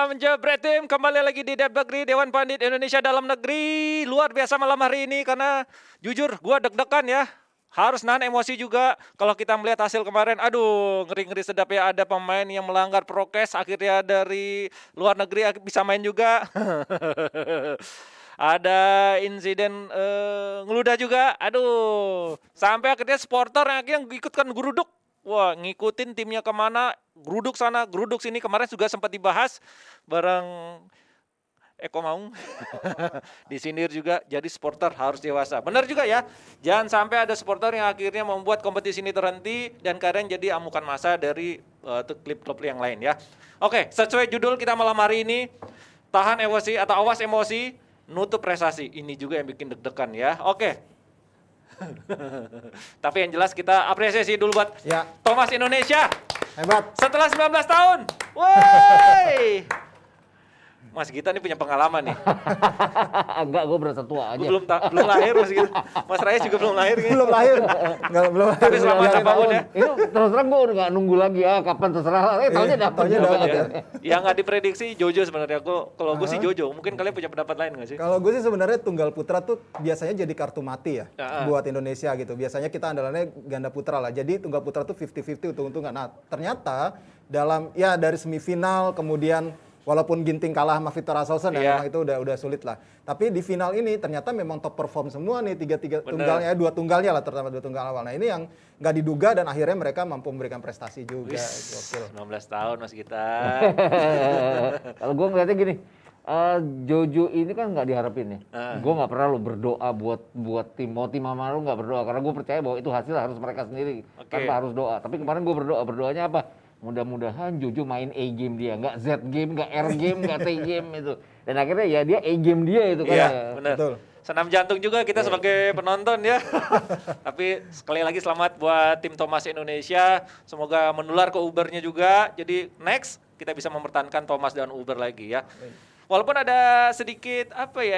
Salam Jebret Tim, kembali lagi di Depdagri, Dewan Pandit Indonesia Dalam Negeri. Luar biasa malam hari ini karena jujur gua deg-degan ya. Harus nahan emosi juga kalau kita melihat hasil kemarin. Aduh, ngeri-ngeri sedap ya, ada pemain yang melanggar prokes akhirnya dari luar negeri bisa main juga. Ada insiden ngeludah juga. Aduh, sampai akhirnya supporter yang akhirnya ikutkan geruduk. Wah, ngikutin timnya kemana, geruduk sana, geruduk sini. Kemarin juga sempat dibahas bareng Eko Maung. Disindir juga, jadi supporter harus dewasa. Benar juga ya, jangan sampai ada supporter yang akhirnya membuat kompetisi ini terhenti dan kadang jadi amukan massa dari klub-klub yang lain ya. Oke, sesuai judul kita malam hari ini, tahan emosi atau awas emosi, nutup prestasi. Ini juga yang bikin deg-degan ya. Oke. Tapi yang jelas kita apresiasi dulu buat Thomas Indonesia. Hebat. Setelah 19 tahun. Woi. Mas Gita nih punya pengalaman nih. Enggak, gue berasa tua aja. Belum lahir Mas Gita. Mas Raya juga belum lahir kan? Belum lahir. Belum lahir. Tapi selamat apapun ya. Itu terus terang gue udah gak nunggu lagi ya, kapan terserah. Taunya dapat. Ya. Yang nggak diprediksi Jojo sebenarnya. Kalau gue sih Jojo. Mungkin kalian punya pendapat lain nggak sih? Kalau gue sih sebenarnya tunggal putra tuh biasanya jadi kartu mati ya buat Indonesia gitu. Biasanya kita andalannya ganda putra lah. Jadi tunggal putra tuh 50-50 untung-untungan. Nah ternyata dari semifinal kemudian walaupun Ginting kalah sama Victor Axelsen ya memang itu udah sulit lah. Tapi di final ini ternyata memang top perform semua nih tiga tunggalnya, dua tunggalnya lah terutama dua tunggal awal. Nah ini yang nggak diduga dan akhirnya mereka mampu memberikan prestasi juga. Gokil. 19 tahun Mas Gita. Kalau gue ngeliatnya gini, Jojo ini kan nggak diharapin ya. Gue nggak pernah lo berdoa buat tim, mau tim sama lo nggak berdoa karena gue percaya bahwa itu hasil harus mereka sendiri tanpa harus doa. Tapi kemarin gue berdoanya apa? Mudah-mudahan Jojo main A game dia, nggak Z game, nggak R game, nggak T game itu. Dan akhirnya ya dia A game dia itu kan. Iya, benar. Senam jantung juga kita sebagai penonton ya. Tapi sekali lagi selamat buat tim Thomas Indonesia. Semoga menular ke Ubernya juga. Jadi next kita bisa mempertahankan Thomas dan Uber lagi ya. Walaupun ada sedikit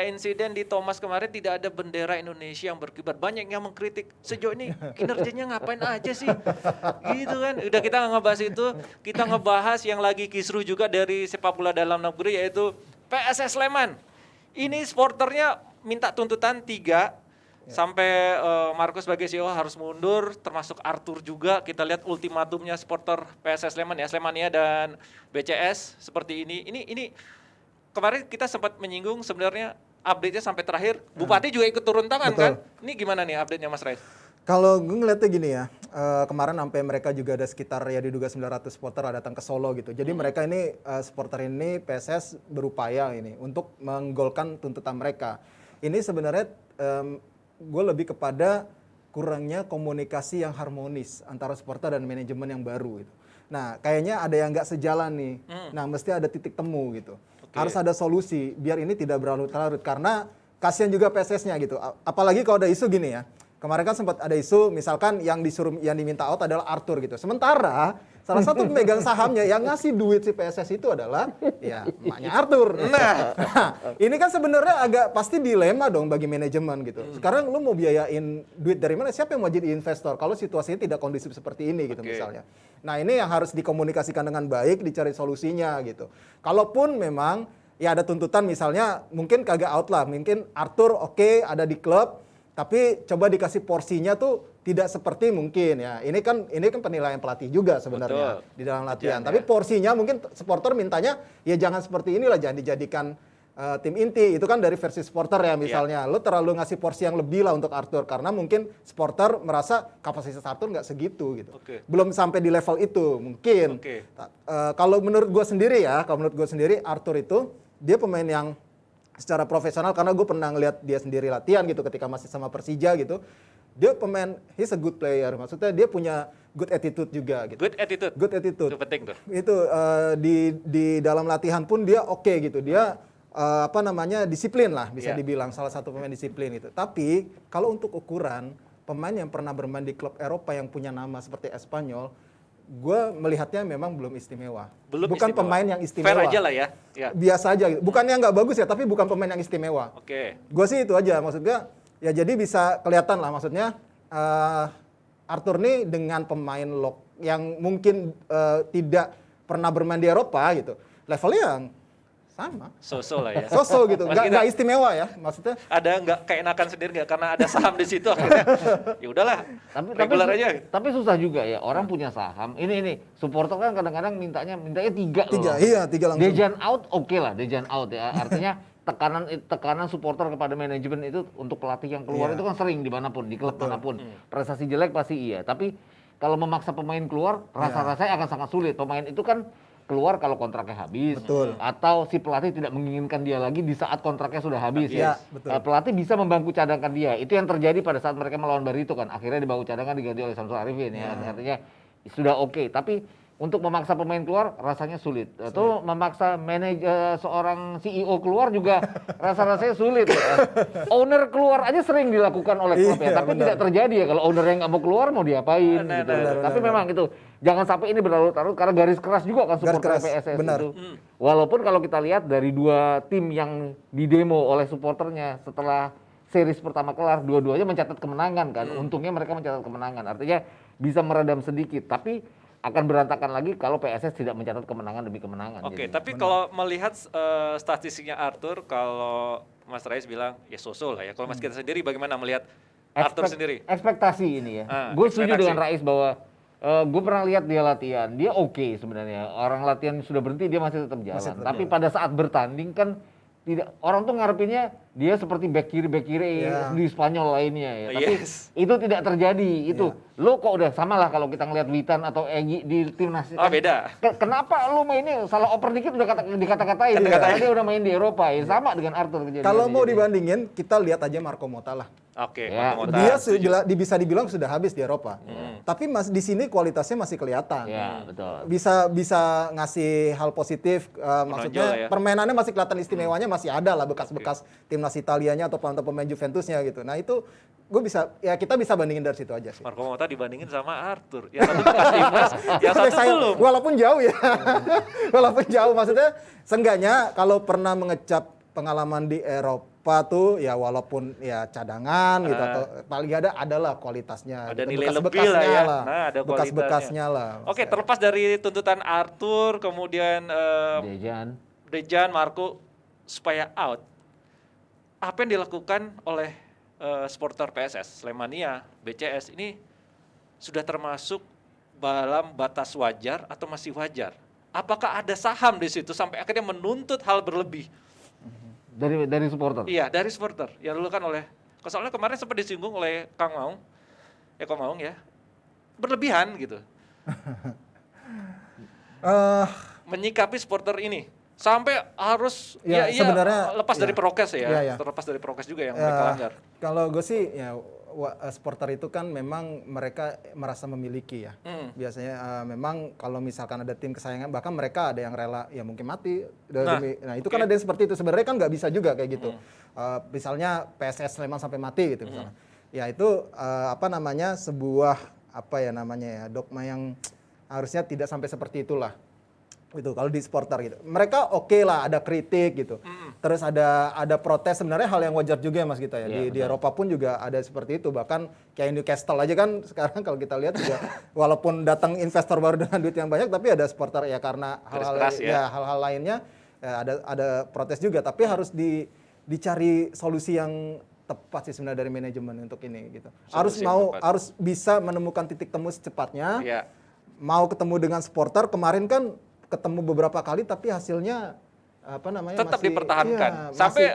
insiden di Thomas kemarin tidak ada bendera Indonesia yang berkibar. Banyak yang mengkritik sejauh ini kinerjanya ngapain aja sih? Gitu kan. Udah kita nggak ngebahas itu, kita ngebahas yang lagi kisruh juga dari sepak bola dalam negeri yaitu PSS Sleman. Ini supporternya minta tuntutan 3 sampai Markus sebagai CEO harus mundur, termasuk Arthur juga. Kita lihat ultimatumnya supporter PSS Sleman ya, Slemania dan BCS seperti ini. Ini kemarin kita sempat menyinggung sebenarnya update-nya sampai terakhir. Bupati juga ikut turun tangan kan? Ini gimana nih update-nya Mas Rais? Kalau gue ngeliatnya gini ya, kemarin sampai mereka juga ada sekitar ya diduga 900 supporter datang ke Solo gitu. Jadi mereka ini, supporter ini PSS berupaya ini untuk menggolkan tuntutan mereka. Ini sebenarnya gue lebih kepada kurangnya komunikasi yang harmonis antara supporter dan manajemen yang baru gitu. Nah kayaknya ada yang nggak sejalan nih, nah mesti ada titik temu gitu. Harus ada solusi biar ini tidak berlarut-larut karena kasihan juga PSS-nya gitu. Apalagi kalau ada isu gini ya. Kemarin kan sempat ada isu misalkan yang diminta out adalah Arthur gitu. Sementara salah satu pemegang sahamnya yang ngasih duit si PSS itu adalah ya emaknya Arthur. Nah, ini kan sebenarnya agak pasti dilema dong bagi manajemen gitu. Sekarang lu mau biayain duit dari mana? Siapa yang mau jadi investor kalau situasinya tidak kondusif seperti ini gitu misalnya. Nah, ini yang harus dikomunikasikan dengan baik, dicari solusinya gitu. Kalaupun memang ya ada tuntutan misalnya mungkin kagak out lah, mungkin Arthur ada di klub tapi coba dikasih porsinya tuh tidak seperti mungkin ya. Ini kan penilaian pelatih juga sebenarnya di dalam latihan. Tapi porsinya mungkin supporter mintanya ya jangan seperti inilah, jangan dijadikan tim inti. Itu kan dari versi supporter ya misalnya. Lo terlalu ngasih porsi yang lebih lah untuk Arthur karena mungkin supporter merasa kapasitas Arthur nggak segitu gitu. Belum sampai di level itu mungkin. Kalau menurut gue sendiri Arthur itu dia pemain yang secara profesional karena gue pernah ngeliat dia sendiri latihan gitu ketika masih sama Persija gitu. Dia pemain, he's a good player. Maksudnya dia punya good attitude juga gitu. Good attitude. Itu penting tuh. Itu di dalam latihan pun dia gitu. Dia disiplin lah bisa dibilang salah satu pemain disiplin itu. Tapi kalau untuk ukuran pemain yang pernah bermain di klub Eropa yang punya nama seperti Espanyol, gue melihatnya memang belum istimewa. Bukan pemain yang istimewa. Fair aja lah ya. Biasa aja. Bukan yang nggak bagus ya, tapi bukan pemain yang istimewa. Gue sih itu aja. Maksudnya ya jadi bisa kelihatan lah. Maksudnya Arthur nih dengan pemain yang mungkin tidak pernah bermain di Eropa gitu. Levelnya Sama. So-so lah ya. So-so gitu, Mas kita nggak istimewa ya maksudnya. ada nggak keenakan sendiri nggak karena ada saham di situ akhirnya ya udahlah regular aja. Tapi susah juga ya, orang punya saham. Ini supporter kan kadang-kadang mintanya 3 loh. Iya, 3 langsung. Dejan out oke lah, Dejan out ya. Artinya tekanan supporter kepada manajemen itu untuk pelatih yang keluar Iya. itu kan sering dimanapun, di klub manapun. Prestasi jelek pasti iya, tapi kalau memaksa pemain keluar, rasa-rasanya akan sangat sulit. Pemain itu kan keluar kalau kontraknya habis, Betul. atau si pelatih tidak menginginkan dia lagi di saat kontraknya sudah habis. Iya, betul. Pelatih bisa membangku cadangkan dia. Itu yang terjadi pada saat mereka melawan Barito kan. Akhirnya di bangku cadangan diganti oleh Samsul Arifin ya. Artinya sudah oke. Tapi untuk memaksa pemain keluar rasanya sulit. Atau memaksa seorang CEO keluar juga rasa-rasanya sulit. Owner keluar aja sering dilakukan oleh klub ya. Iya, Tapi benar. tidak terjadi ya. Kalau owner yang nggak mau keluar mau diapain Benar, gitu. benar, Tapi memang itu jangan sampai ini berlarut-larut karena garis keras juga kan supporter keras, PSS benar. itu. Walaupun kalau kita lihat dari 2 tim yang didemo oleh supporternya setelah series pertama kelar, dua-duanya mencatat kemenangan kan. Untungnya mereka mencatat kemenangan. Artinya bisa meredam sedikit. Tapi akan berantakan lagi kalau PSS tidak mencatat kemenangan demi kemenangan. Oke, jadinya. tapi kalau melihat statistiknya Arthur, kalau Mas Rais bilang ya so-so lah ya. Kalau Mas kita sendiri bagaimana melihat Arthur sendiri? Ekspektasi ini ya. Gue setuju ekspektasi. dengan Rais bahwa gue pernah lihat dia latihan, dia oke sebenarnya. Orang latihan sudah berhenti dia masih tetap jalan. Tapi pada saat bertanding kan tidak, orang tuh ngarepinnya dia seperti back kiri di Spanyol lainnya ya. Tapi itu tidak terjadi. Itu lo kok udah sama lah kalau kita ngelihat Witan atau Egy di timnas. Oh, beda. Kenapa lo mainnya salah oper dikit udah dikata-katain? Karena dia udah main di Eropa. Ya sama dengan Arthur kejadian. Kalau mau dibandingin, kita lihat aja Marco Motta lah. Oke, Ya, Marco Motta. Dia bisa dibilang sudah habis di Eropa. Tapi di sini kualitasnya masih kelihatan. Ya, betul. Bisa ngasih hal positif, maksudnya ya. permainannya masih kelihatan istimewanya, masih ada lah bekas-bekas timnas Italianya atau pemain Juventusnya gitu. Nah itu kita bisa bandingin dari situ aja sih. Marco Motta dibandingin sama Arthur. Yang satu bekas timnas, yang satu belum. Walaupun jauh ya, walaupun jauh maksudnya, seenggaknya kalau pernah mengecap pengalaman di Eropa tuh ya walaupun ya cadangan gitu atau paling adalah kualitasnya. Ada gitu. nilai lebih lah ya. Nah, ada Bekas-bekasnya lah. Oke, terlepas dari tuntutan Arthur, kemudian Dejan, Marco supaya out. Apa yang dilakukan oleh supporter PSS, Slemania, BCS ini sudah termasuk dalam batas wajar atau masih wajar? Apakah ada saham di situ sampai akhirnya menuntut hal berlebih? Dari supporter? Iya, dari supporter. Yang dilakukan oleh, soalnya kemarin sempat disinggung oleh Kang Maung ya, berlebihan gitu. Menyikapi supporter ini. Sampai harus sebenarnya lepas dari prokes ya, Iya. terlepas dari prokes juga yang mereka langgar. Kalau gue sih ya supporter itu kan memang mereka merasa memiliki ya. Biasanya memang kalau misalkan ada tim kesayangan, bahkan mereka ada yang rela ya mungkin mati. Nah itu kan ada yang seperti itu. Sebenarnya kan nggak bisa juga kayak gitu. Misalnya PSS Sleman sampai mati gitu misalnya. Ya itu sebuah dogma yang harusnya tidak sampai seperti itulah. Gitu kalau di supporter gitu. Mereka oke lah ada kritik gitu. Terus ada protes, sebenarnya hal yang wajar juga ya Mas Gita ya. Di Eropa pun juga ada seperti itu. Bahkan kayak Newcastle aja kan sekarang kalau kita lihat juga walaupun datang investor baru dengan duit yang banyak tapi ada supporter ya karena hal-hal lainnya ya ada protes juga, tapi harus dicari solusi yang tepat sih sebenarnya dari manajemen untuk ini gitu. Harus bisa menemukan titik temu secepatnya. Iya. Mau ketemu dengan supporter, kemarin kan ketemu beberapa kali tapi hasilnya tetap dipertahankan sampai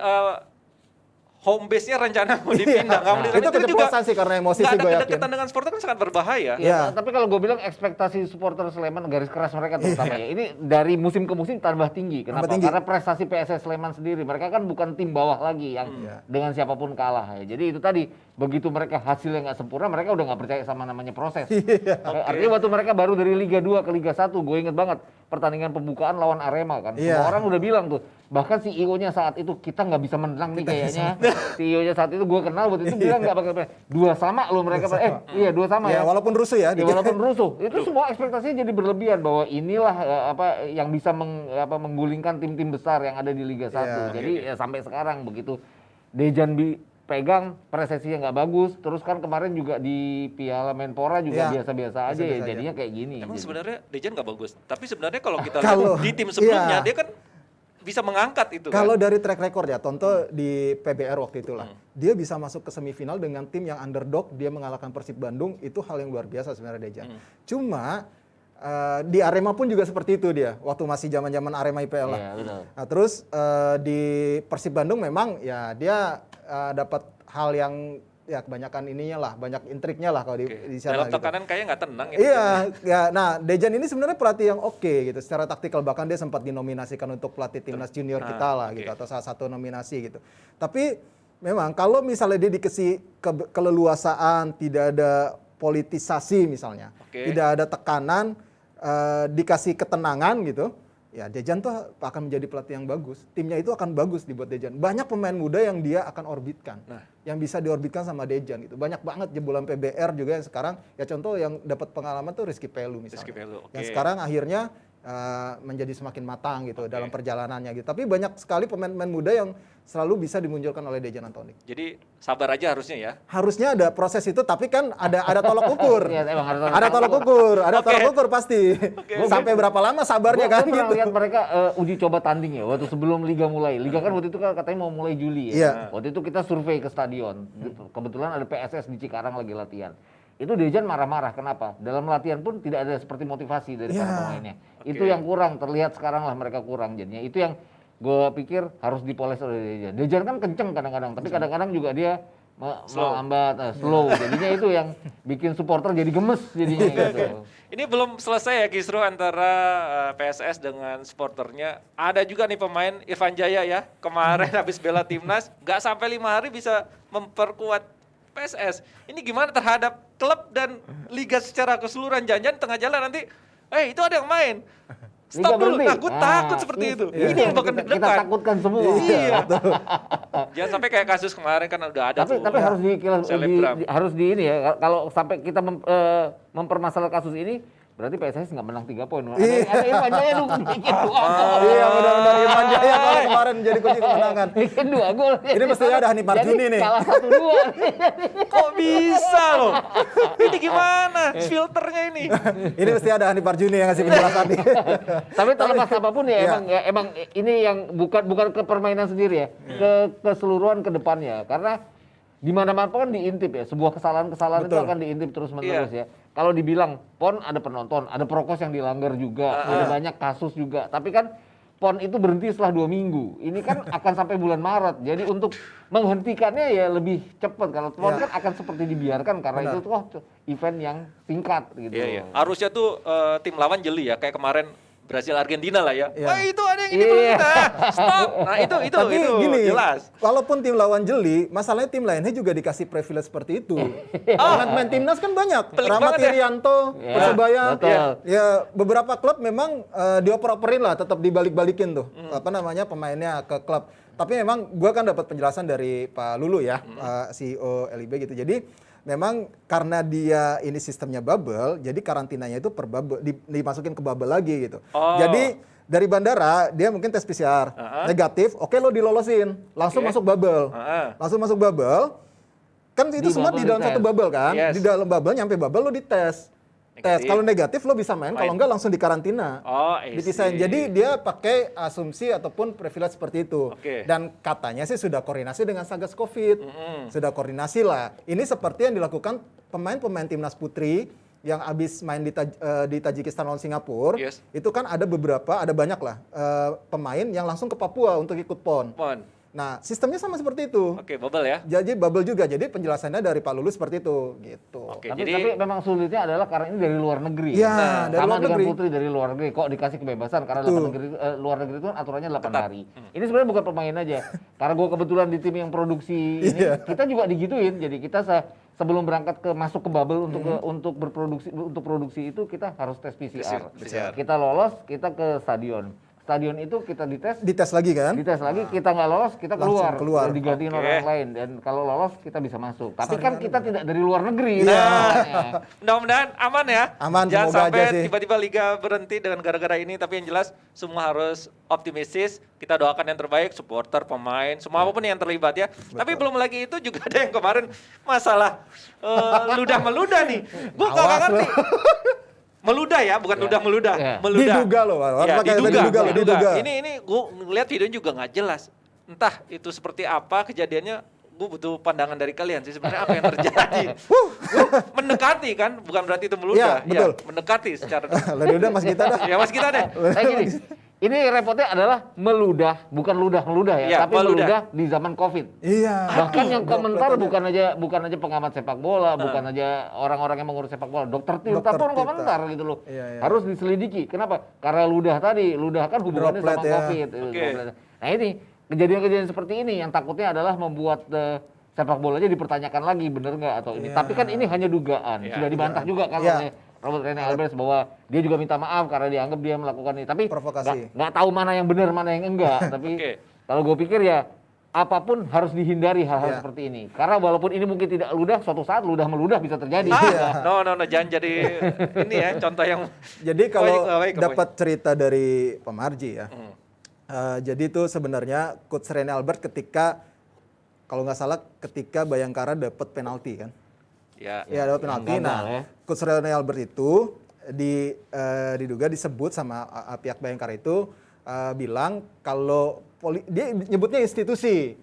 home base-nya rencana mau dipindah. Itu keceplosan sih karena emosi sih gue yakin. Kedekatan dengan supporter kan sangat berbahaya. Ya, tapi kalau gue bilang ekspektasi supporter Sleman garis keras mereka terutama ya. Ini dari musim ke musim tambah tinggi. Kenapa? Karena prestasi PSS Sleman sendiri. Mereka kan bukan tim bawah lagi yang dengan siapapun kalah ya. Jadi itu tadi, begitu mereka hasilnya nggak sempurna, mereka udah nggak percaya sama namanya proses. Artinya waktu mereka baru dari Liga 2 ke Liga 1, gue inget banget pertandingan pembukaan lawan Arema kan. Semua orang udah bilang tuh, bahkan CEO-nya saat itu kita nggak bisa menang nih kayaknya. CEO-nya saat itu gue kenal waktu itu bilang nggak bakal 2 sama loh mereka. 2 sama ya. Walaupun rusuh ya. Walaupun rusuh. Itu semua ekspektasinya jadi berlebihan bahwa inilah yang bisa menggulingkan tim-tim besar yang ada di Liga 1. Jadi sampai sekarang begitu Dejan pegang prestasinya nggak bagus, terus kan kemarin juga di Piala Menpora juga biasa-biasa aja ya, jadinya kayak gini. Emang sebenarnya Dejan nggak bagus, tapi sebenarnya kalau kita lihat di tim sebelumnya dia kan bisa mengangkat itu Kalau kan? dari track record ya, contoh di PBR waktu itulah, dia bisa masuk ke semifinal dengan tim yang underdog, dia mengalahkan Persib Bandung, itu hal yang luar biasa sebenarnya Dejan. Cuma di Arema pun juga seperti itu dia, waktu masih zaman-zaman Arema IPL lah. Iya, betul. Nah, terus di Persib Bandung memang ya dia dapat hal yang ya kebanyakan ininya lah, banyak intriknya lah kalau di sana. Dalam gitu. tekanan kayaknya nggak tenang ya. Iya, ya. Nah, Dejan ini sebenarnya pelatih yang oke gitu, secara taktikal, bahkan dia sempat dinominasikan untuk pelatih timnas junior kita lah gitu, atau salah satu nominasi gitu. Tapi memang kalau misalnya dia dikasih keleluasaan, tidak ada politisasi misalnya, tidak ada tekanan, dikasih ketenangan gitu, ya Dejan tuh akan menjadi pelatih yang bagus. Timnya itu akan bagus dibuat Dejan. Banyak pemain muda yang dia akan orbitkan, yang bisa diorbitkan sama Dejan gitu. Banyak banget jebolan PBR juga yang sekarang, ya contoh yang dapat pengalaman tuh Rizky Pelu misalnya. Rizky Pelu, oke. Yang sekarang akhirnya menjadi semakin matang gitu dalam perjalanannya gitu. Tapi banyak sekali pemain-pemain muda yang selalu bisa dimunculkan oleh Dejan Antonik. Jadi sabar aja harusnya ya. Harusnya ada proses itu, tapi kan ada tolok ukur. Iya, emang Ada tolok ukur, ada tolok ukur pasti. Sampai berapa lama sabarnya Gua kan pernah gitu. lihat mereka uji coba tanding ya waktu sebelum liga mulai. Liga kan waktu itu kan katanya mau mulai Juli ya. Iya. Waktu itu kita survei ke stadion. Kebetulan ada PSS di Cikarang lagi latihan. Itu Dejan marah-marah, kenapa? Dalam latihan pun tidak ada seperti motivasi dari para pemainnya. Itu yang kurang, terlihat sekarang lah mereka kurang jadinya. Itu yang gue pikir harus dipoles oleh Dejan. Dejan kan kenceng kadang-kadang, tapi kadang-kadang juga dia melambat, slow. Jadinya itu yang bikin supporter jadi gemes jadinya gitu. Ini belum selesai ya kisru antara PSS dengan supporternya. Ada juga nih pemain Irfan Jaya ya, kemarin habis bela timnas, nggak sampai 5 hari bisa memperkuat PSS. Ini gimana terhadap klub dan liga secara keseluruhan? Jangan-jangan tengah jalan nanti, itu ada yang main. Stop dulu, aku takut seperti itu. Ini yang bakal kita deg-degan. takutkan semua. Iya. Jangan sampai kayak kasus kemarin kan udah ada tuh. Tapi harus selebgram. harus di ini ya. Kalau sampai kita mempermasalahkan kasus ini, berarti PSS nggak menang 3 poin. Ada Irfan Jaya lu bikin 2 gol. Iya, mudah-mudahan Irfan Jaya kalau kemarin jadi kunci kemenangan. Bikin 2 gol. Ini mestinya ada Hanif Marjuni Jadi nih. kalah 1-2. Kok bisa loh? Ini gimana filternya ini? Ini mesti ada Hanif Marjuni yang ngasih penjelasan nih. Tapi terlepas apapun ya, Iya. emang ini yang bukan ke permainan sendiri ya, ke keseluruhan ke depannya. Karena di mana-mana pun diintip ya, sebuah kesalahan-kesalahan itu Betul. akan diintip terus-menerus ya. Kalau dibilang PON ada penonton, ada prokes yang dilanggar juga, ada banyak kasus juga. Tapi kan PON itu berhenti setelah 2 minggu. Ini kan akan sampai bulan Maret. Jadi untuk menghentikannya ya lebih cepat. Kalau PON kan akan seperti dibiarkan karena itu tuh event yang singkat gitu. Iya. Harusnya tuh tim lawan jeli ya, kayak kemarin Brasil Argentina lah ya. Iya. Wah itu ada yang ini belum kita. Stop. Nah itu Tapi gini, jelas. walaupun tim lawan jeli, masalahnya tim lainnya juga dikasih privilege seperti itu. Pemain timnas kan banyak. Pelik Rahmat banget ya. Irianto, Ya, Persebaya. betul. Ya beberapa klub memang dioper-operin lah, tetap dibalik-balikin tuh. Apa namanya pemainnya ke klub. Tapi memang gua kan dapat penjelasan dari Pak Lulu ya, CEO LIB gitu. Jadi memang karena dia ini sistemnya bubble, jadi karantinanya itu per bubble, dimasukin ke bubble lagi gitu. Oh. Jadi dari bandara dia mungkin tes PCR negatif, oke lo dilolosin, langsung masuk bubble, langsung masuk bubble. Kan itu semua bubble di dalam dites. satu bubble kan, Yes. di dalam bubble nyampe bubble lo dites. Negatif. Kalau negatif lo bisa main, kalau enggak langsung dikarantina. Oh, I see. Dipisahin. Jadi dia pakai asumsi ataupun privilege seperti itu. Oke. Dan katanya sih sudah koordinasi dengan Satgas Covid. Sudah koordinasi lah. Ini seperti yang dilakukan pemain-pemain timnas putri yang habis main di Tajikistan lawan Singapura. Yes. Itu kan ada banyak lah pemain yang langsung ke Papua untuk ikut PON. PON. Nah, sistemnya sama seperti itu. Oke, bubble ya. Jadi bubble juga. Jadi penjelasannya dari Pak Lulu seperti itu, gitu. Oke, Tapi jadi memang sulitnya adalah karena ini dari luar negeri. Iya, dari sama luar dengan negeri. putri dari luar negeri. Kok dikasih kebebasan karena luar negeri itu kan aturannya 8 hari. Ini sebenarnya bukan pemain aja. Karena gue kebetulan di tim yang produksi ini, kita juga digituin. Jadi kita sebelum berangkat masuk ke bubble untuk produksi itu kita harus tes PCR. PCR. Kita lolos, kita ke stadion. Stadion itu kita Dites lagi kan? dites lagi, kita nggak lolos, kita Langsung keluar. keluar. Dan digantiin Oke. orang lain. Dan kalau lolos, kita bisa masuk. Tapi kan kita tidak dari luar negeri. Iya. makanya. mudah-mudahan aman ya. Aman, Jangan semoga sampai aja sih. tiba-tiba liga berhenti dengan gara-gara ini. Tapi yang jelas semua harus optimistis. Kita doakan yang terbaik, supporter, pemain, semua apapun yang terlibat ya. Tapi belum lagi itu juga ada yang kemarin masalah ludah meludah nih. Gue Awas nggak ngerti. Meludah ya, bukan ludah meludah. Ya. Meludah. Diduga loh, Pak. Ya, Pakai diduga, diduga loh, diduga. Ini gue ngeliat videonya juga nggak jelas. Entah itu seperti apa kejadiannya, gue butuh pandangan dari kalian sih sebenarnya apa yang terjadi. Mendekati kan, bukan berarti itu meludah. Ya, betul. Mendekati secara. Lah udah Mas Gita dah. Ya Mas kita deh. Kayak gini, ini repotnya adalah meludah, bukan ludah-meludah ya, Iya, tapi meludah. meludah di zaman COVID. Iya. Bahkan yang komentar Dropletannya. bukan aja pengamat sepak bola, bukan aja orang-orang yang mengurus sepak bola, dokter Tirta Dokter pun Tirta. komentar gitu loh. Iya, iya. Harus diselidiki. Kenapa? Karena ludah kan hubungannya Droplet sama ya. COVID. Oke. Droplet. Nah ini kejadian-kejadian seperti ini yang takutnya adalah membuat sepak bolanya dipertanyakan lagi bener nggak atau ini. Iya. Tapi kan ini hanya dugaan. Iya, Sudah dibantah juga kan Iya. oleh Robert Rene Alvarez bahwa dia juga minta maaf karena dianggap dia melakukan ini. Tapi Provokasi. nggak tahu mana yang benar mana yang enggak. Tapi Oke. kalau gue pikir ya apapun harus dihindari hal-hal Iya. seperti ini. Karena walaupun ini mungkin tidak ludah, suatu saat ludah meludah bisa terjadi. No, jangan jadi ini ya contoh yang. Jadi kalau Baik. dapat cerita dari Pak Marji ya, jadi itu sebenarnya Coach Rene Albert ketika kalau nggak salah ketika Bayangkara dapat penalti kan, Ya. ya dapat penalti. gagal, Nah, ya. Coach Rene Albert itu diduga disebut sama pihak Bayangkara itu bilang kalau dia nyebutnya institusi,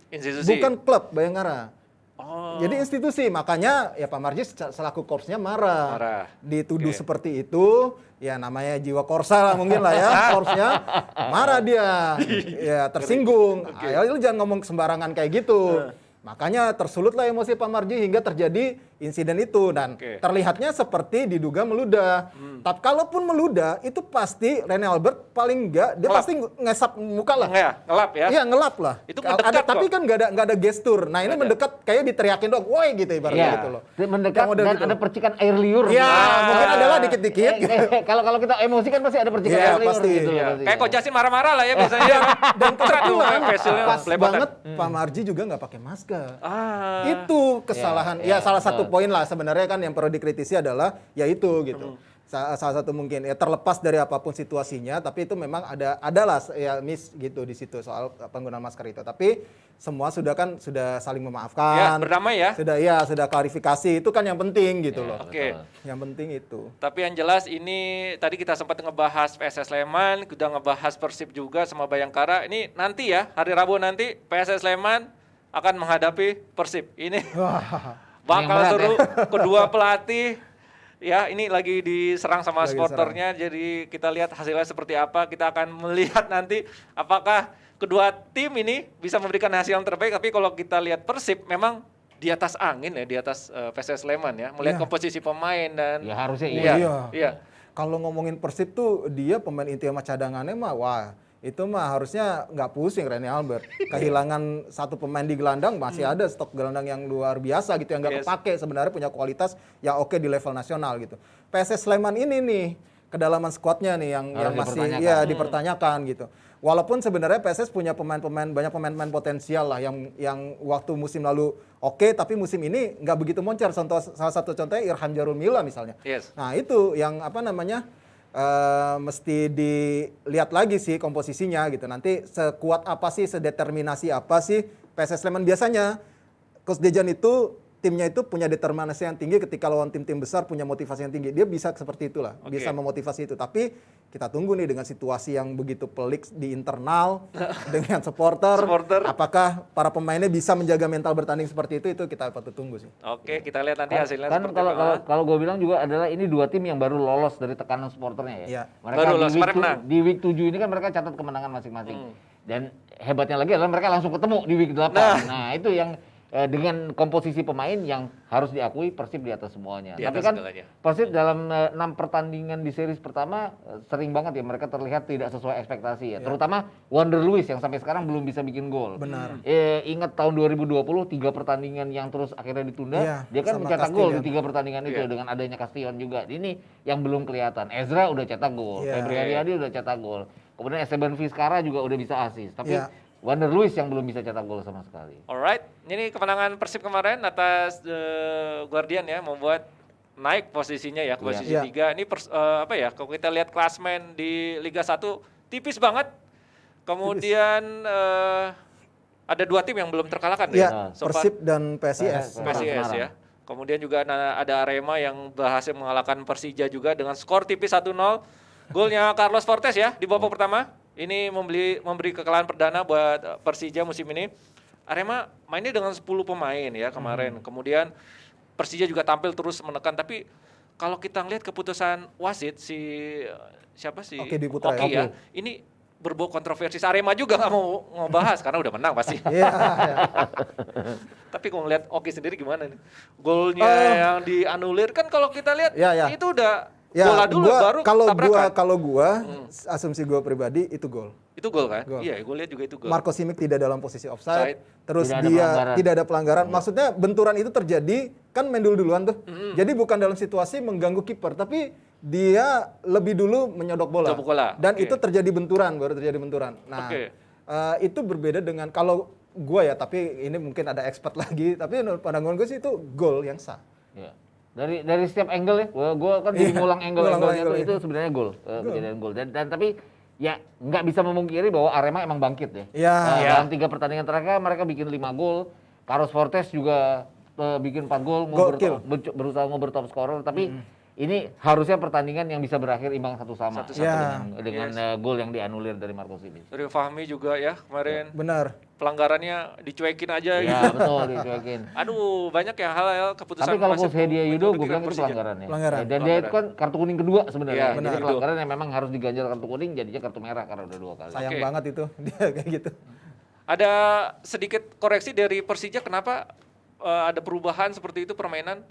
bukan klub Bayangkara. Oh. Jadi institusi, makanya ya Pak Marji selaku korpsnya marah. Dituduh Oke. seperti itu, ya namanya jiwa korsa lah mungkin lah ya, korpsnya marah dia, ya tersinggung. Ayo lu jangan ngomong sembarangan kayak gitu. Makanya tersulutlah emosi Pak Marji hingga terjadi insiden itu dan Oke. terlihatnya seperti diduga meludah. Tapi kalaupun meludah itu pasti Rene Albert paling enggak dia Ngelap. pasti ngesap muka lah. Ngelap ya. Iya ngelap lah. Itu mendekat tapi kok. kan nggak ada gestur. Nah ini Nggak ada. mendekat kayak diteriakin doang, woi gitu ibaratnya Iya. gitu loh. Mendekat Yang model dan gitu. ada percikan air liur. Ya mungkin Ah. adalah dikit-dikit. Kalau kita emosi kan pasti ada percikan Iya, air liur pasti. gitu loh. Iya. pasti. Kayak Coach Justin marah-marah lah ya biasanya. Dan Aduh, kebetulan facialnya pas pelebatan. banget Pak Marji juga nggak pakai masker. Ah. Itu kesalahan. Iya, Ya salah satu betul. poin lah sebenarnya kan yang perlu dikritisi adalah ya itu gitu. Salah satu mungkin ya terlepas dari apapun situasinya, tapi itu memang adalah ya miss gitu di situ soal penggunaan masker itu. Tapi semua sudah saling memaafkan. Ya, berdamai ya. Sudah klarifikasi itu kan yang penting gitu loh. Oke. Yang penting itu. Tapi yang jelas ini tadi kita sempat ngebahas PSS Sleman, udah ngebahas Persib juga sama Bayangkara. Ini nanti ya, hari Rabu nanti PSS Sleman akan menghadapi Persib. Ini bakal Yang berat seru. Kedua pelatih ya ini lagi diserang sama Lagi supporternya. Jadi kita lihat hasilnya seperti apa. Kita akan melihat nanti apakah kedua tim ini bisa memberikan hasil yang terbaik. Tapi kalau kita lihat Persib memang di atas angin ya, di atas PSS Sleman ya. Melihat Iya. komposisi pemain dan Ya harusnya Iya. iya. Iya. Kalau ngomongin Persib tuh dia pemain inti sama cadangannya mah wah itu mah harusnya nggak pusing Rene Albert. Kehilangan satu pemain di gelandang masih ada stok gelandang yang luar biasa gitu yang nggak Yes. kepake sebenarnya punya kualitas yang oke di level nasional gitu. PSS Sleman ini nih kedalaman skuadnya nih yang Harus masih dipertanyakan. ya dipertanyakan gitu. Walaupun sebenarnya PSS punya banyak pemain potensial lah yang waktu musim lalu oke tapi musim ini nggak begitu moncer. Salah satu contohnya Irhan Jarul Mila misalnya. Yes. Nah itu yang apa namanya mesti dilihat lagi sih komposisinya gitu. Nanti sekuat apa sih, sedeterminasi apa sih PSS Sleman biasanya. Coach Dejan itu timnya itu punya determinasi yang tinggi ketika lawan tim-tim besar punya motivasi yang tinggi. Dia bisa seperti itulah, Oke. bisa memotivasi itu. Tapi kita tunggu nih dengan situasi yang begitu pelik di internal dengan supporter. Apakah para pemainnya bisa menjaga mental bertanding seperti itu kita patut tunggu sih. Oke, kita lihat nanti hasilnya Kan seperti kalau apa. kalau gue bilang juga adalah ini dua tim yang baru lolos dari tekanan supporternya ya. Iya. Mereka Baru di lolos, week kemarin tu- menang. di week 7 ini kan mereka catat kemenangan masing-masing. Dan hebatnya lagi adalah mereka langsung ketemu di week 8. Nah, itu yang dengan komposisi pemain yang harus diakui Persib di atas semuanya. Di Tapi atas kan segalanya. Persib dalam 6 pertandingan di series pertama sering banget ya mereka terlihat tidak sesuai ekspektasi ya. Terutama Wander Luiz yang sampai sekarang belum bisa bikin gol. Benar. Ingat tahun 2020 3 pertandingan yang terus akhirnya ditunda, Iya, dia kan sama mencetak gol di Castillan. 3 pertandingan itu Iya. dengan adanya Castillan juga. Ini yang belum kelihatan. Ezra udah cetak gol, Iya. Febri Haryadi udah cetak gol. Kemudian Esteban Vizcarra juga udah bisa assist. Tapi Iya. Wander Luiz yang belum bisa cetak gol sama sekali. Alright, ini kemenangan Persib kemarin atas Guardian ya, membuat naik posisinya ya ke posisi Iya. 3. Ini apa ya? Kalau kita lihat klasmen di Liga 1 tipis banget. Kemudian ada 2 tim yang belum terkalahkan Iya, So far. Persib dan PSIS. Persib. PSIS Semarang. ya. Kemudian juga ada Arema yang berhasil mengalahkan Persija juga dengan skor tipis 1-0. Golnya Carlos Fortes ya di babak pertama. Ini memberi kekalahan perdana buat Persija musim ini. Arema mainnya dengan 10 pemain ya kemarin. Kemudian Persija juga tampil terus menekan, tapi kalau kita ngelihat keputusan wasit siapa sih? Oki Dwi Putra Oki ya. Ini berbau kontroversi. Arema juga nggak mau ngebahas karena udah menang pasti. Iya. Tapi kalau ngeliat Oki sendiri gimana nih? Golnya yang dianulir kan kalau kita lihat Ya. itu udah Ya, bola dulu baru tabrakan. kalau gua asumsi gua pribadi itu gol. Itu gol kan? Gol. Iya, gue lihat juga itu gol. Marco Simic tidak dalam posisi Offside. offside, terus Tidak ada dia pelanggaran. tidak ada pelanggaran. Maksudnya benturan itu terjadi kan mendul duluan tuh. Jadi bukan dalam situasi mengganggu kiper, tapi dia lebih dulu menyodok bola. Menyodok bola, Dan oke. itu terjadi benturan, baru terjadi benturan. Nah, Oke. itu berbeda dengan kalau gua ya, tapi ini mungkin ada expert lagi, tapi menurut pandangan gue sih itu gol yang sah. Ya. Dari setiap angle ya, gua kan jadi ngulang angle-angle ngulang itu sebenarnya gol, kejadian gol. Dan tapi ya nggak bisa memungkiri bahwa Arema emang bangkit ya. Iya. Dalam 3 pertandingan terakhir mereka bikin 5 gol. Carlos Fortes juga bikin 4 gol, Gokil. berusaha ngobrol top scorer. Tapi ini harusnya pertandingan yang bisa berakhir imbang 1-1 Ya. dengan gol yang dianulir dari Marco Simic. Dari Fahmi juga ya kemarin Benar. pelanggarannya dicuekin aja gitu. Ya betul dicuekin. Aduh, banyak ya hal keputusan Tapi kalau wasit coach Hedia Yudo, gue bilang itu Persija. pelanggaran ya. Pelanggaran. Dan dia itu kan kartu kuning kedua sebenarnya. Iya, Jadi benar. pelanggaran yang memang harus diganjal kartu kuning, jadinya kartu merah karena udah 2 kali. Sayang Oke. banget itu dia kayak gitu. Ada sedikit koreksi dari Persija kenapa ada perubahan seperti itu permainan?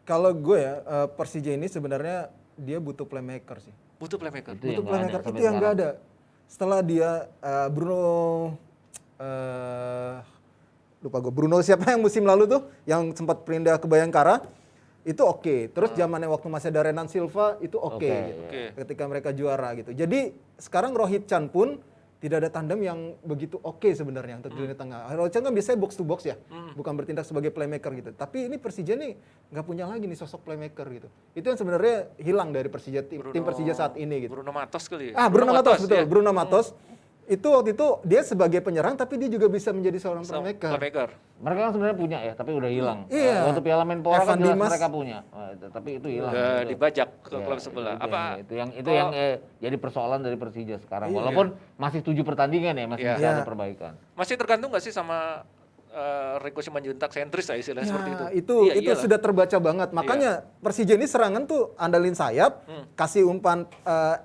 Kalau gue ya, Persija ini sebenarnya dia butuh playmaker sih. Butuh playmaker. Itu yang Butuh nggak ada playmaker sampai itu yang nggak sekarang. ada. Setelah dia Bruno siapa yang musim lalu tuh yang sempat pindah ke Bayangkara itu oke. Terus zamannya waktu masih ada Renan Silva itu oke. Oke, Gitu. Oke. Ketika mereka juara gitu. Jadi sekarang Rohit Chan pun tidak ada tandem yang begitu oke sebenarnya untuk di lini tengah. Rohit Chan kan biasanya box to box ya, bukan bertindak sebagai playmaker gitu. Tapi ini Persija nih nggak punya lagi nih sosok playmaker gitu. Itu yang sebenarnya hilang dari Persija tim Persija saat ini gitu. Bruno Matos kali ya? Bruno Matos betul. ya? Bruno Matos itu waktu itu dia sebagai penyerang tapi dia juga bisa menjadi seorang playmaker. Playmaker. Mereka kan sebenarnya punya ya, tapi udah hilang. Iya. Waktu Piala Menpora kan Evan jelas Dimas. mereka punya. Tapi itu hilang. Udah Itu. dibajak ke Ya, klub sebelah. itu yang jadi persoalan dari Persija sekarang. Walaupun masih 7 pertandingan ya, masih Iya. bisa ada Iya. perbaikan. masih tergantung nggak sih sama Rico Simanjuntak sentris lah istilahnya seperti itu? Itu Iya, itu iyalah. sudah terbaca banget. Makanya Persija ini serangan tuh andalin sayap, kasih umpan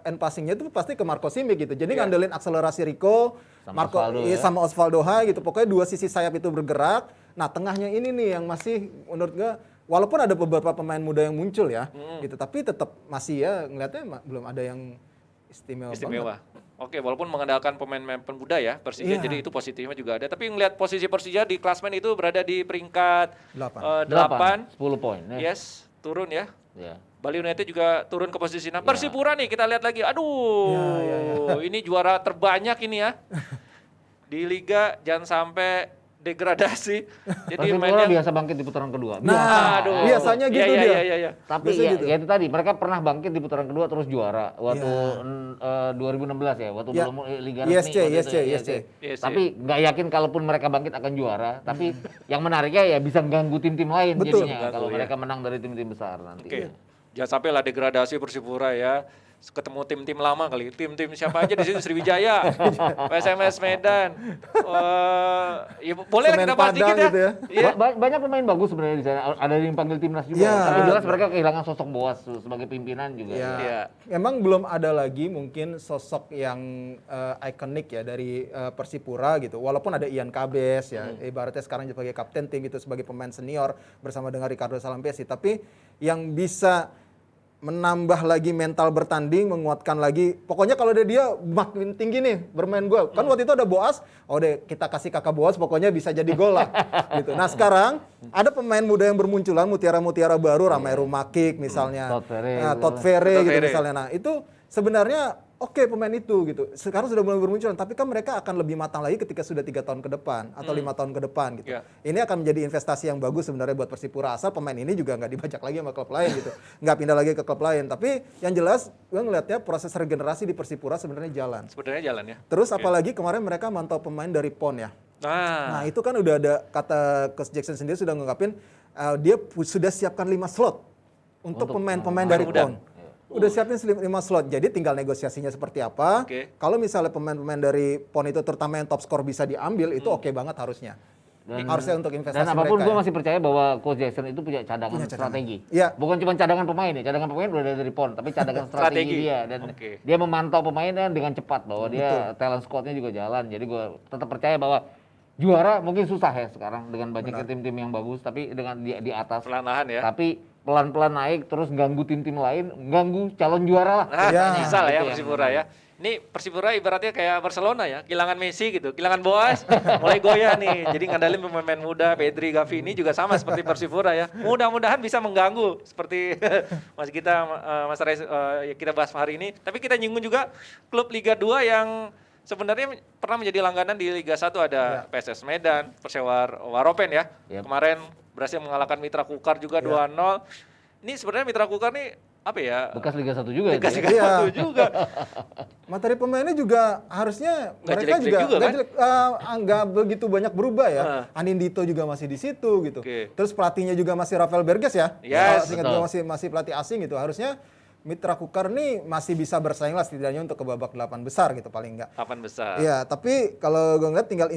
end passingnya itu pasti ke Marco Simic gitu. Jadi ngandelin akselerasi Rico, Sama Osvaldo ya. sama Osvaldo Hai gitu. Pokoknya 2 sisi sayap itu bergerak. Nah, tengahnya ini nih yang masih menurut gua walaupun ada beberapa pemain muda yang muncul ya, gitu. Tapi tetap masih ya ngelihatnya belum ada yang istimewa. Istimewa. Oke, walaupun mengandalkan pemain-pemain pemuda ya Persija, Iya. jadi itu positifnya juga ada. Tapi ngelihat posisi Persija di klasmen itu berada di peringkat 8. 8. 10 poin. Yes, turun ya. Ya. Bali United juga turun ke posisi 6. Persipura nih kita lihat lagi. Aduh, ini juara terbanyak ini ya. Di liga jangan sampai degradasi. Jadi Persipura mainnya biasa bangkit di putaran kedua. Nah, aduh. biasanya gitu Iya, dia. Iya. Tapi Biasanya ya, gitu. ya itu tadi mereka pernah bangkit di putaran kedua terus juara waktu 2016 ya, waktu Ya. belum liga resmi. ISC, waktu itu ISC, ya, ISC. ISC. Tapi nggak yakin kalaupun mereka bangkit akan juara. Tapi yang menariknya ya bisa ganggu tim-tim lain Betul. jadinya kalau Ganggu, mereka menang dari tim-tim besar nanti. Oke. Jangan sampai lah degradasi Persipura ya. Ketemu tim-tim lama kali. Tim-tim siapa aja di situ Sriwijaya, PSMS Medan. Ya boleh lah Semen kita bahas Padang dikit ya. gitu ya. Iya. Banyak pemain bagus sebenarnya di sana. Ada yang panggil timnas juga. Ya. Tapi jelas mereka kehilangan sosok Boas sebagai pimpinan juga. Ya. Iya. Memang belum ada lagi mungkin sosok yang ikonik ya dari Persipura gitu. Walaupun ada Ian Kabes ya, ibaratnya sekarang sebagai kapten tim itu sebagai pemain senior bersama dengan Ricardo Salampesi. Tapi yang bisa menambah lagi mental bertanding, menguatkan lagi. Pokoknya kalau dia makin tinggi nih bermain gol. Kan waktu itu ada Boas, deh kita kasih kakak Boas pokoknya bisa jadi gol lah. Gitu. Nah sekarang ada pemain muda yang bermunculan, mutiara-mutiara baru, Ramai Rumakik misalnya. Todd Ferry. Todd Ferry Todd gitu Ferry. misalnya. Nah itu sebenarnya oke pemain itu gitu. Sekarang sudah mulai bermunculan, tapi kan mereka akan lebih matang lagi ketika sudah 3 tahun ke depan atau 5 tahun ke depan gitu. Ya. Ini akan menjadi investasi yang bagus sebenarnya buat Persipura asal pemain ini juga nggak dibajak lagi sama klub lain gitu, nggak pindah lagi ke klub lain. Tapi yang jelas gue ngelihatnya proses regenerasi di Persipura sebenarnya jalan. Sebenarnya jalan ya. Terus apalagi kemarin mereka mantau pemain dari PON ya. Nah itu kan udah ada kata Coach Jackson sendiri sudah ngungkapin dia sudah siapkan 5 slot untuk pemain-pemain dari PON. Udah siapin 5 slot, jadi tinggal negosiasinya seperti apa. Kalau misalnya pemain-pemain dari PON itu terutama yang top skor bisa diambil, itu oke banget harusnya. Harusnya untuk investasi Dan apapun mereka. gue masih percaya bahwa Coach Jackson itu punya cadangan strategi. Iya. Bukan cuma cadangan pemain ya, cadangan pemain udah dari PON, tapi cadangan strategi dia. Dan dia memantau pemainnya dengan cepat bahwa dia talent squad-nya juga jalan. Jadi gue tetap percaya bahwa juara mungkin susah ya sekarang dengan banyaknya tim-tim yang bagus, tapi dengan di atas. Perlahan ya. Tapi pelan-pelan naik terus ganggu tim-tim lain, ganggu calon juara lah. Bisa lah ya Persipura ya. Ini Persipura ibaratnya kayak Barcelona ya, kehilangan Messi gitu, kehilangan Boas, mulai goyah nih. Jadi ngandalin pemain muda, Pedri, Gavi ini juga sama seperti Persipura ya. Mudah-mudahan bisa mengganggu seperti Mas Rais kita bahas hari ini. Tapi kita nyinggung juga klub Liga 2 yang sebenarnya pernah menjadi langganan di Liga 1 ada PSS Medan, Persewar Waropen ya. Kemarin berhasil mengalahkan Mitra Kukar juga 2-0. Ini sebenarnya Mitra Kukar nih apa ya? Bekas Liga 1 juga Bekas itu. Liga 1 juga. Materi pemainnya juga harusnya Nggak mereka jelek-jelek juga kan? nggak begitu banyak berubah ya. Anindito juga masih di situ gitu. Terus pelatihnya juga masih Rafael Berges ya. Yes, Seingat gue masih pelatih asing gitu. Harusnya Mitra Kukar nih masih bisa bersaing lah setidaknya untuk ke babak 8 besar gitu paling enggak. 8 besar. Iya, tapi kalau gue ngeliat tinggal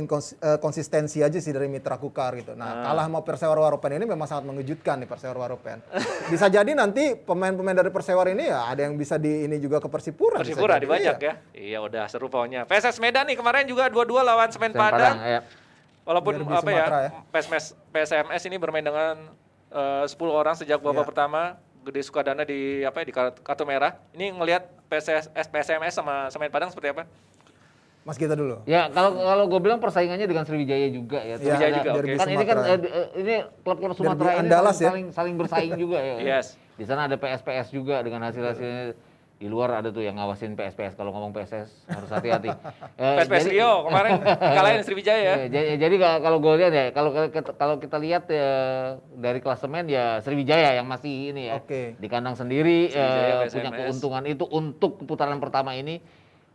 konsistensi aja sih dari Mitra Kukar gitu. Nah, kalah sama Persewar Waropen ini memang sangat mengejutkan nih Persewar Waropen. Bisa jadi nanti pemain-pemain dari Persewar ini ya ada yang bisa di ini juga ke Persipura. Persipura dibajak ya. Iya udah seru pokoknya. PSS Medan nih kemarin juga 2-2 lawan Semen Padang. Walaupun apa ya, PSMS ini bermain dengan 10 orang sejak babak pertama. Gede Sukadana di kartu merah. Ini ngelihat PSMS sama Semen Padang seperti apa? Mas kita dulu. Ya kalau gue bilang persaingannya dengan Sriwijaya juga ya. Sriwijaya juga, oke. Kan ini kan ini klub-klub Sumatera ini saling bersaing juga ya. Yes. Di sana ada PSPS juga dengan hasil-hasilnya. Di luar ada tuh yang ngawasin PSPS. Kalau ngomong PSS harus hati-hati. PSPS Rio kemarin kalahin Sriwijaya. Jadi kalau gue lihat ya, kalau kita lihat dari klasemen ya Sriwijaya yang masih ini ya. Di kandang sendiri punya keuntungan itu untuk putaran pertama ini.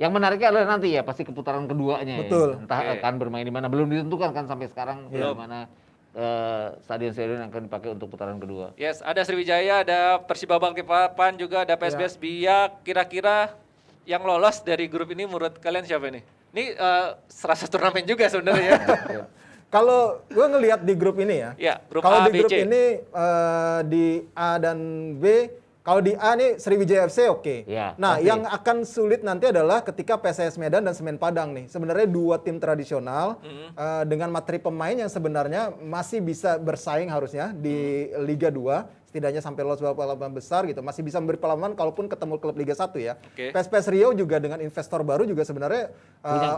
Yang menariknya adalah nanti ya pasti keputaran keduanya. Betul. Ya. Entah akan bermain di mana, belum ditentukan kan sampai sekarang di mana stadion-stadion yang akan dipakai untuk putaran kedua. Yes, ada Sriwijaya, ada Persiba Balikpapan juga, ada PSBS Biak. Kira-kira yang lolos dari grup ini menurut kalian siapa nih? Ini serasa turnamen juga sebenarnya. Kalau gue ngelihat di grup ini ya, grup kalau A, di B, grup C. ini di A dan B, kalau di A nih Sriwijaya FC oke. Nah, pasti. yang akan sulit nanti adalah ketika PSS Medan dan Semen Padang nih. Sebenarnya dua tim tradisional dengan materi pemain yang sebenarnya masih bisa bersaing harusnya di Liga 2. Setidaknya sampai lolos babak 8 besar gitu. Masih bisa memberi pengalaman kalaupun ketemu klub Liga 1 ya. PSPS Riau juga dengan investor baru juga sebenarnya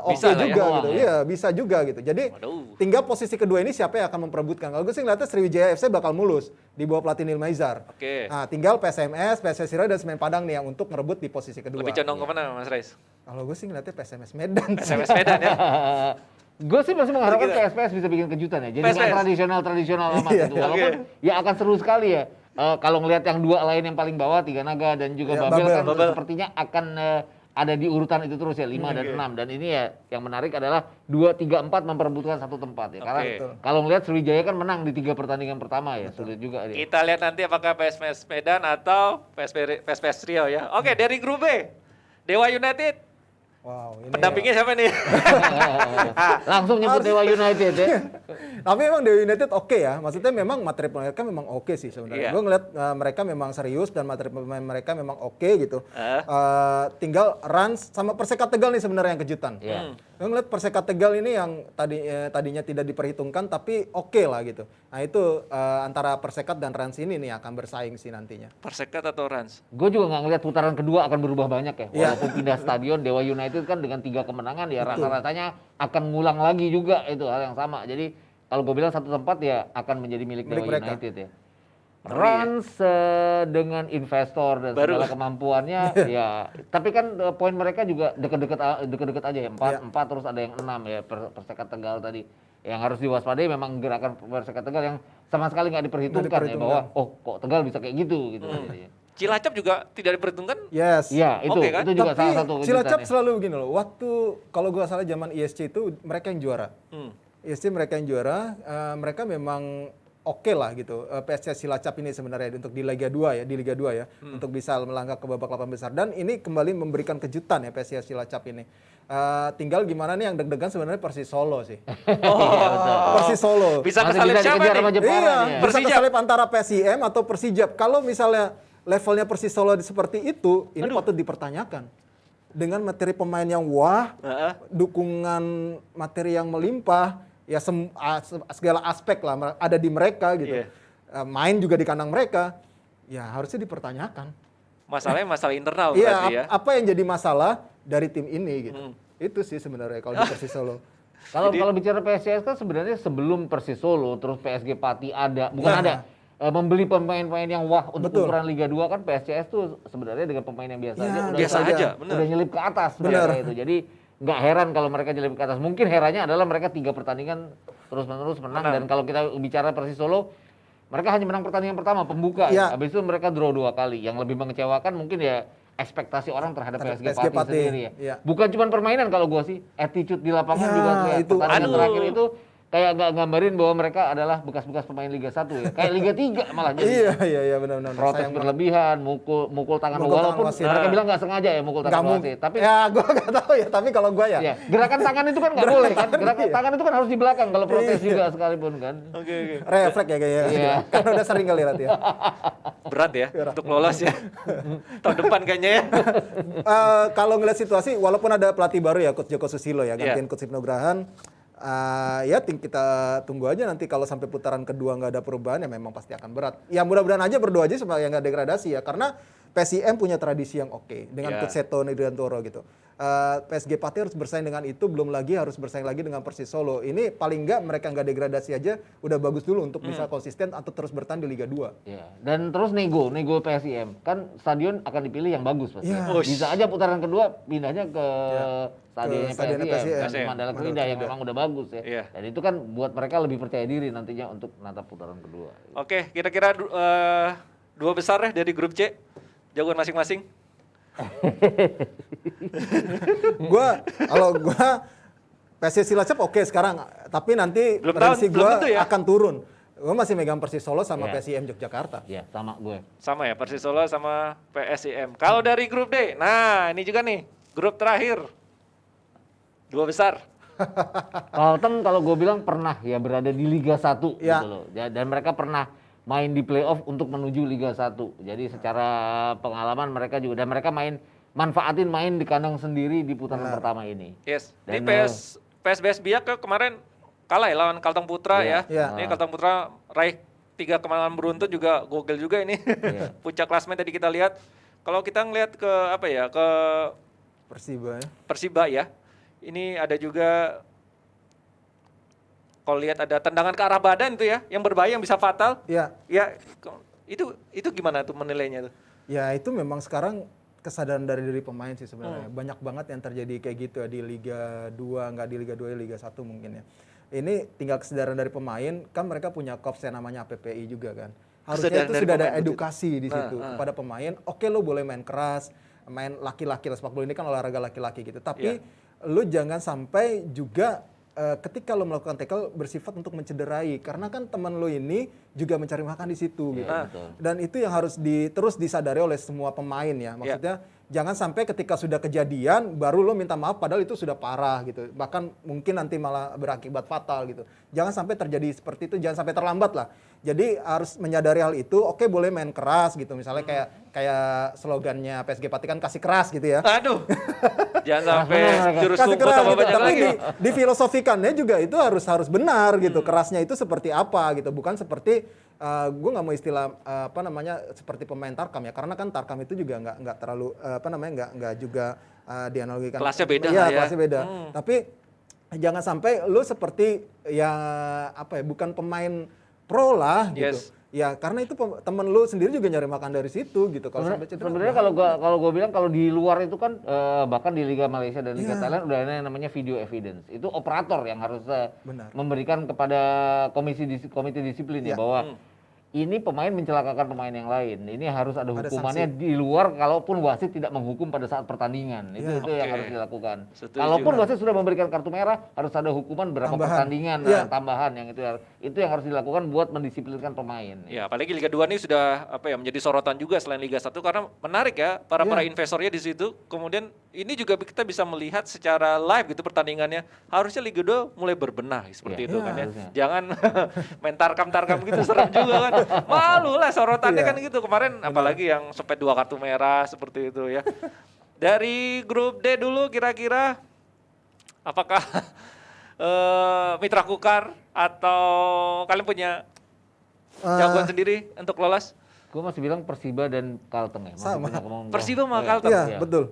oke juga gitu. Iya, bisa juga gitu. Jadi tinggal posisi kedua ini siapa yang akan memperebutkan. Kalau gue sih ngeliatnya Sriwijaya FC bakal mulus di bawah pelatih Nil Maizar. Nah, tinggal PSMS, PSS Riau dan Semen Padang nih yang untuk ngerebut di posisi kedua. Lebih condong kemana Mas Rais? Kalau gue sih ngeliatnya PSMS Medan. PSMS Medan ya. Gue sih masih mengharapkan PSPS bisa bikin kejutan ya. Jadi nggak tradisional amat gitu. Walaupun ya akan seru sekali ya. Kalau ngelihat yang dua lain yang paling bawah, Tiga Naga dan juga Babel kan sepertinya akan ada di urutan itu terus ya, 5 dan 6. Dan ini ya yang menarik adalah 2, 3, 4 memperebutkan satu tempat ya. Karena kalau ngelihat Sriwijaya kan menang di 3 pertandingan pertama ya, sulit juga dia. Kita lihat nanti apakah PSPS Medan atau PSPS Riau ya. Oke, dari grup B, Dewa United. Wow, ini pendampingnya siapa nih? Langsung nyebut Dewa United ya. Tapi memang Dewa United oke ya. Maksudnya memang materi mereka memang oke sih sebenarnya. Gue ngeliat mereka memang serius dan materi pemain mereka memang oke gitu. Tinggal Rans sama Perseka Tegal nih sebenarnya yang kejutan. Gue ngeliat Perseka Tegal ini yang tadinya tidak diperhitungkan tapi oke lah gitu. Nah itu antara Persekat dan Rans ini nih akan bersaing sih nantinya. Persekat atau Rans? Gue juga nggak ngeliat putaran kedua akan berubah banyak ya. Walaupun pindah stadion, Dewa United kan dengan 3 kemenangan ya rasa-rasanya akan ngulang lagi juga itu hal yang sama. Jadi kalau gue bilang satu tempat ya akan menjadi milik Dewa United ya. Rans dengan investor dan segala kemampuannya ya. Tapi kan poin mereka juga deket-deket aja ya. 4 terus ada yang 6 ya. Persekat Tegal tadi. Yang harus diwaspadai memang gerakan Persekat Tegal yang sama sekali nggak diperhitungkan ya bahwa kok Tegal bisa kayak gitu gitu. Cilacap juga tidak diperhitungkan? Yes. Iya, itu juga salah satu kejutan. Cilacap selalu begini loh. Waktu kalau gue salah zaman ISC itu mereka yang juara. Ya sih mereka yang juara, mereka memang oke lah gitu. PSIS Cilacap ini sebenarnya untuk di Liga 2 ya, di Liga 2 ya, untuk bisa melangkah ke babak 8 besar. Dan ini kembali memberikan kejutan ya PSIS Cilacap ini. Tinggal gimana nih yang deg-degan sebenarnya Persis Solo sih. Iya, betul. Persis Solo. Bisa Masih kesalip bisa siapa dikejar nih? sama Jepara Iya, nih ya. bisa Persijap. kesalip antara PSIM atau Persijap. Kalau misalnya levelnya Persis Solo seperti itu, ini patut dipertanyakan. Dengan materi pemain yang wah, Heeh. dukungan materi yang melimpah, ya segala aspek lah ada di mereka gitu. Iya. Main juga di kandang mereka, ya harusnya dipertanyakan. Masalahnya masalah internal Iya, berarti ya. apa yang jadi masalah dari tim ini gitu. Itu sih sebenarnya kalau di Persis Solo. Kalau bicara PSIS kan sebenarnya sebelum Persis Solo terus PSG Pati ada, bukan Nah. ada. Membeli pemain-pemain yang wah untuk Betul. ukuran Liga 2 kan PSIS tuh sebenarnya dengan pemain yang biasa Ya, aja udah biasa aja, bener. udah nyelip ke atas Bener. mereka itu. Jadi nggak heran kalau mereka nyelip ke atas. Mungkin herannya adalah mereka 3 pertandingan terus-menerus menang. Dan kalau kita bicara Persis Solo, mereka hanya menang pertandingan pertama pembuka. Ya. Habis itu mereka draw 2 kali. Yang lebih mengecewakan mungkin ya ekspektasi orang terhadap PSG PSG Pati Pati, sendiri ya. iya. Bukan cuma permainan kalau gua sih, attitude di lapangan Ya, juga kayak itu. pertandingan Aduh. terakhir itu kayak nggak gambarin bahwa mereka adalah bekas-bekas pemain Liga 1 ya. Kayak Liga 3 malah jadi. Iya benar-benar. Protes Sayang banget. berlebihan, mukul tangan Mukul tangan walaupun wasit. mereka bilang nggak sengaja ya mukul Nggak tangan mungkin. wasit. Tapi Ya gue nggak tahu ya, tapi kalau gue ya. ya, gerakan tangan itu kan nggak boleh kan. Gerakan iya. tangan itu kan harus di belakang kalau protes Iya. juga sekalipun kan. Oke. Refleks ya kayaknya. Iya. Karena udah sering kali lihat ya. Berat ya untuk lolos ya. Tahun depan kayaknya ya. Kalau ngeliat situasi, walaupun ada pelatih baru ya, Coach Joko Susilo ya, gantiin Iya. Coach Ibnugrahan. Ya kita tunggu aja nanti kalau sampai putaran kedua nggak ada perubahan ya memang pasti akan berat. Ya mudah-mudahan aja berdoa aja supaya nggak degradasi ya, karena PSIM punya tradisi yang oke dengan Iya. Coach Seto Nidriantoro gitu. PSG Pati harus bersaing dengan itu, belum lagi harus bersaing lagi dengan Persis Solo. Ini paling nggak mereka nggak degradasi aja udah bagus dulu untuk bisa konsisten atau terus bertahan di Liga 2. Ya, dan terus nego PSIM. Kan stadion akan dipilih yang bagus pasti. Iya. Bisa aja putaran kedua pindahnya ke stadionnya stadionnya PSIM, PSIM. kan Mandala Krida yang memang udah bagus ya. Iya. Dan itu kan buat mereka lebih percaya diri nantinya untuk natap putaran kedua. Oke, kira-kira dua besar ya dari grup C. Jagoan masing-masing. Kalau gua PSIS Cilacap oke sekarang, tapi nanti Belum prediksi tahu, belum gua tentu ya. akan turun. Gua masih megang Persis Solo sama Iya. PSIM Yogyakarta. Ya, sama gue. Sama ya, Persis Solo sama PSIM. Kalau dari grup D, nah ini juga nih, grup terakhir. Dua besar. Carlton kalau gue bilang pernah ya berada di Liga 1 Ya. gitu loh. Dan mereka pernah main di playoff untuk menuju Liga 1. Jadi secara pengalaman mereka juga, dan mereka manfaatin main di kandang sendiri di putaran pertama ini. Yes. Ini Dan, PSBS Biak kemarin kalah ya lawan Kalteng Putra Iya. ya. Iya. Ini Kalteng Putra raih 3 kemenangan beruntun juga gokil juga ini. Iya. Puncak klasmen tadi kita lihat. Kalau kita ngelihat ke apa ya, ke Persiba ya. Persiba ya. Ini ada juga kalau lihat ada tendangan ke arah badan tuh ya, yang berbahaya, yang bisa fatal. Ya, Ya, itu gimana tuh menilainya tuh? ya itu memang sekarang kesadaran dari diri pemain sih sebenarnya. Banyak banget yang terjadi kayak gitu ya di Liga 2, nggak di Liga 2 ya, Liga 1 mungkin ya. Ini tinggal kesadaran dari pemain, kan mereka punya korps yang namanya APPI juga kan. Harusnya Kesadaran itu dari sudah ada pemain, betul. edukasi di situ kepada pemain. Oke, lo boleh main keras, main laki-laki lah, sepak bola ini kan olahraga laki-laki gitu. Tapi lo jangan sampai juga ketika lo melakukan tackle bersifat untuk mencederai, karena kan teman lo ini juga mencari makan di situ gitu. betul. Dan itu yang harus terus disadari oleh semua pemain ya. Maksudnya jangan sampai ketika sudah kejadian baru lo minta maaf padahal itu sudah parah gitu. Bahkan mungkin nanti malah berakibat fatal gitu. Jangan sampai terjadi seperti itu, jangan sampai terlambat lah. Jadi harus menyadari hal itu. Oke, boleh main keras gitu. Misalnya kayak slogannya PSG Pati kan kasih keras gitu ya. Aduh. Jangan sampai jurus Kasih rumput keras tambah gitu. banyak Tapi lagi. di filosofikannya juga itu harus benar gitu. Kerasnya itu seperti apa gitu. Bukan seperti gue nggak mau istilah seperti pemain Tarkam ya, karena kan Tarkam itu juga nggak terlalu nggak juga dianalogikan. Kelasnya beda Iya, lah ya. kelasnya beda. Tapi jangan sampai lu seperti ya bukan pemain pro lah gitu. Yes. Ya karena itu temen lu sendiri juga nyari makan dari situ gitu. Kalau sampai cedera, Sebenarnya kalau gue bilang kalau di luar itu kan bahkan di Liga Malaysia dan Liga Thailand udah ada yang namanya video evidence. Itu operator yang harus Benar. memberikan kepada komite disiplin ya bahwa ini pemain mencelakakan pemain yang lain. Ini harus ada Ada hukumannya di luar kalaupun wasit tidak menghukum pada saat pertandingan. Itu yang Oke. harus dilakukan. Setuju. Kalaupun wasit sudah memberikan kartu merah, harus ada hukuman berapa Tambahan. pertandingan Iya. tambahan yang itu yang harus dilakukan buat mendisiplinkan pemain. Ya, apalagi Liga 2 ini sudah menjadi sorotan juga selain Liga 1 karena menarik ya para investornya di situ. Kemudian ini juga kita bisa melihat secara live gitu pertandingannya. Harusnya Liga 2 mulai berbenah seperti itu Iya, kan ya. harusnya. Jangan main tarkam-tarkam gitu serem juga kan. Malu lah sorotannya Iya. kan gitu. Kemarin apalagi yang sampai 2 kartu merah seperti itu ya. Dari grup D dulu kira-kira apakah Mitra Kukar atau kalian punya jagoan sendiri untuk lolos? Gue masih bilang Persiba dan Kalteng ya. Masih Sama. banyak ngomong. Persiba sama Iya. Kalteng? Iya, Iya. betul.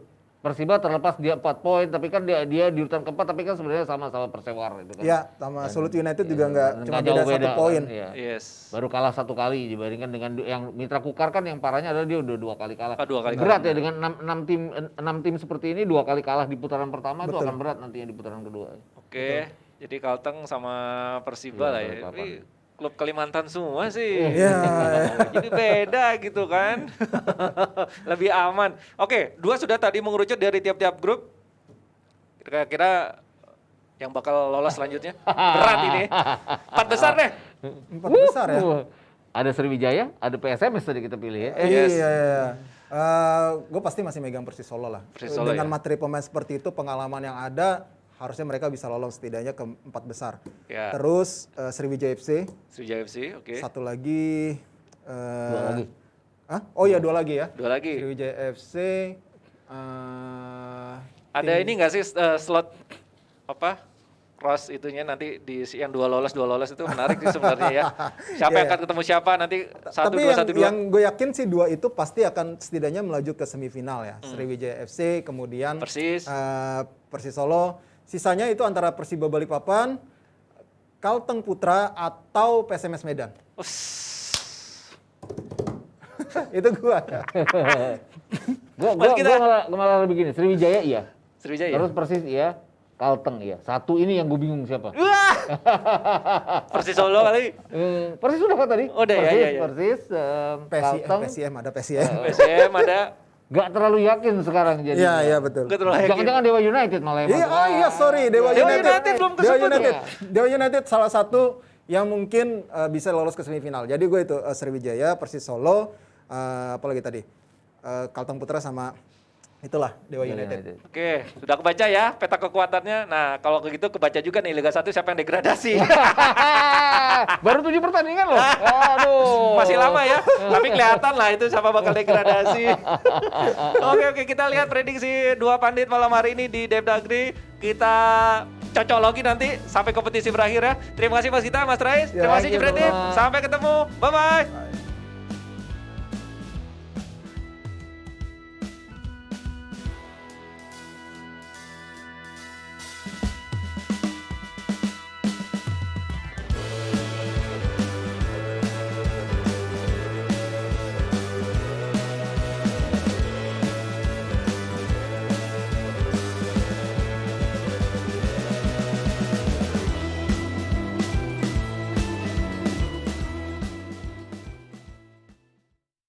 Persiba terlepas dia 4 poin, tapi kan dia di urutan keempat, tapi kan sebenarnya sama-sama Persewar itu kan. Iya, sama Sulut United juga nggak cuma Nggak jauh beda 1 kan, poin. iya. Yes. Baru kalah 1 kali dibandingkan dengan yang Mitra Kukar kan yang parahnya adalah dia udah 2 kali kalah. Ah, 2 kali Berat ya dengan 6 tim seperti ini 2 kali kalah di putaran pertama itu akan berat nantinya di putaran kedua. Oke, jadi Kalteng sama Persiba lah ya. Balikpapan. Ini klub Kalimantan semua sih. Iya. Jadi beda gitu kan. Lebih aman. Oke, 2 sudah tadi mengerucut dari tiap-tiap grup. Kira-kira yang bakal lolos selanjutnya. Berat ini. 4 besar deh. 4 besar ya. Ada Sriwijaya, ada PSMS tadi kita pilih ya. Yes. Iya. Gue pasti masih megang Persis Solo lah. Persis Solo, Dengan ya. materi pemain seperti itu, pengalaman yang ada, harusnya mereka bisa lolos setidaknya ke 4 besar. Ya. Terus Sriwijaya FC, Sriwijaya FC, oke. satu lagi. 2 lagi. Hah? Oh iya 2 lagi ya. 2 lagi. Sriwijaya FC. Ada ini nggak sih slot apa? Cross itunya nanti di yang 2 lolos itu menarik sih sebenarnya ya. Siapa yang akan ketemu siapa nanti 1 Tapi 2 1 2. yang gue yakin sih 2 itu pasti akan setidaknya melaju ke semifinal ya. Sriwijaya FC, kemudian Persis. Persis Solo. Sisanya itu antara Persiba Balikpapan, Kalteng Putra atau PSMS Medan. Itu gua. Gua malah lebih gini, Sriwijaya iya. Sriwijaya. Terus Persis iya, Kalteng iya. Satu ini yang gue bingung siapa. Wah. Persis Solo kali. Persis udah kan tadi? Udah, ya, Persis, ya, ya. Persis, Kalteng. PSM ada PSM. PSM ada. Gak terlalu yakin sekarang jadi. Iya betul. Gak terlalu yakin. Jangan-jangan Dewa United malah yang Iya, masuk. iya sorry Dewa Dewa United. United belum Dewa kesebut United. ya? Dewa United salah satu yang mungkin bisa lolos ke semifinal. Jadi gue itu Sriwijaya, Persis Solo, apalagi tadi Kalteng Putra sama itulah Dewa United. Oke, sudah kebaca ya peta kekuatannya. Nah, kalau begitu kebaca juga nih Liga 1 siapa yang degradasi. Baru 7 pertandingan loh. Aduh. Masih lama ya, tapi kelihatan lah itu siapa bakal degradasi. Oke, kita lihat prediksi 2 pandit malam hari ini di Depdagri. Kita cocokologi nanti sampai kompetisi berakhir ya. Terima kasih Mas Gita, Mas Rais. Ya, Terima kasih thank you, Jifretin. Mas. Sampai ketemu. Bye-bye.